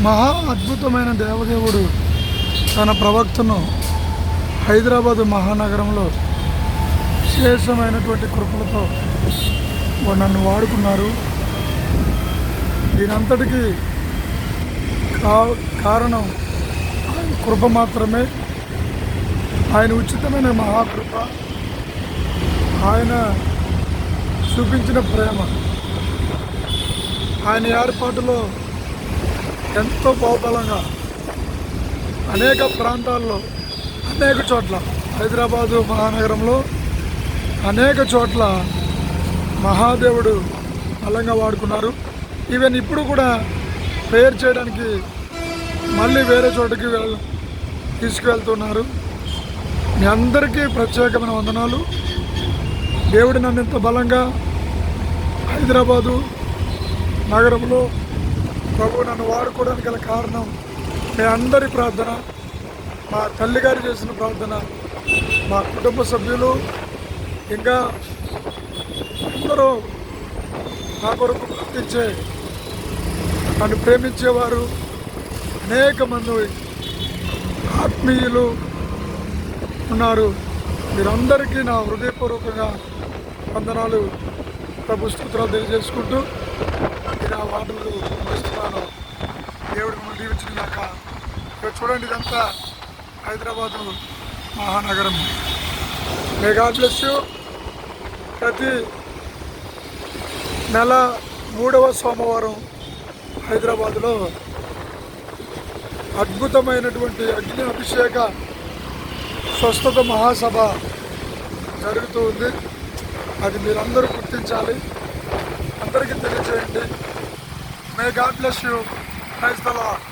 మహా అద్భుతమైన దేవదేవుడు తన ప్రవక్తను హైదరాబాదు మహానగరంలో విశేషమైనటువంటి కృపలతో నన్ను వాడుకున్నారు. దీనంతటికీ కారణం ఆయన కృప మాత్రమే. ఆయన ఉచితమైన మహాకృప, ఆయన చూపించిన ప్రేమ, ఆయన ఏర్పాటులో ఎంతో బహుబలంగా అనేక ప్రాంతాల్లో అనేక చోట్ల హైదరాబాదు మహానగరంలో అనేక చోట్ల మహాదేవుడు బలంగా వాడుకున్నారు. ఈవెన్ ఇప్పుడు కూడా ప్రేయర్ చేయడానికి మళ్ళీ వేరే చోటుకి తీసుకువెళ్తున్నారు. మీ అందరికీ ప్రత్యేకమైన వందనాలు. దేవుడు నన్ను ఇంత బలంగా హైదరాబాదు నగరంలో ప్రభు నన్ను వాడుకోవడానికి గల కారణం మీ అందరి ప్రార్థన, మా తల్లిగారు చేసిన ప్రార్థన, మా కుటుంబ సభ్యులు, ఇంకా అందరూ నా కొరకు ప్రార్థించే నన్ను ప్రేమించేవారు అనేక మంది ఆత్మీయులు ఉన్నారు. మీరందరికీ నా హృదయపూర్వకంగా వందనాలు, ప్రభు స్తోత్రాలు తెలియజేసుకుంటూ నా మాటలు ముగిస్తున్నాను. దేవుడు మిమ్మల్ని దీవించుగాక. ఇక్కడ చూడండి, ఇదంతా హైదరాబాదు మహానగరం. May God bless you. ప్రతి నెల 3వ సోమవారం హైదరాబాదులో అద్భుతమైనటువంటి అగ్ని అభిషేక స్వస్థత మహాసభ జరుగుతూ ఉంది. అది మీరందరూ గుర్తించాలి, అందరికీ తెలియజేయండి. May God bless you. Praise the lord.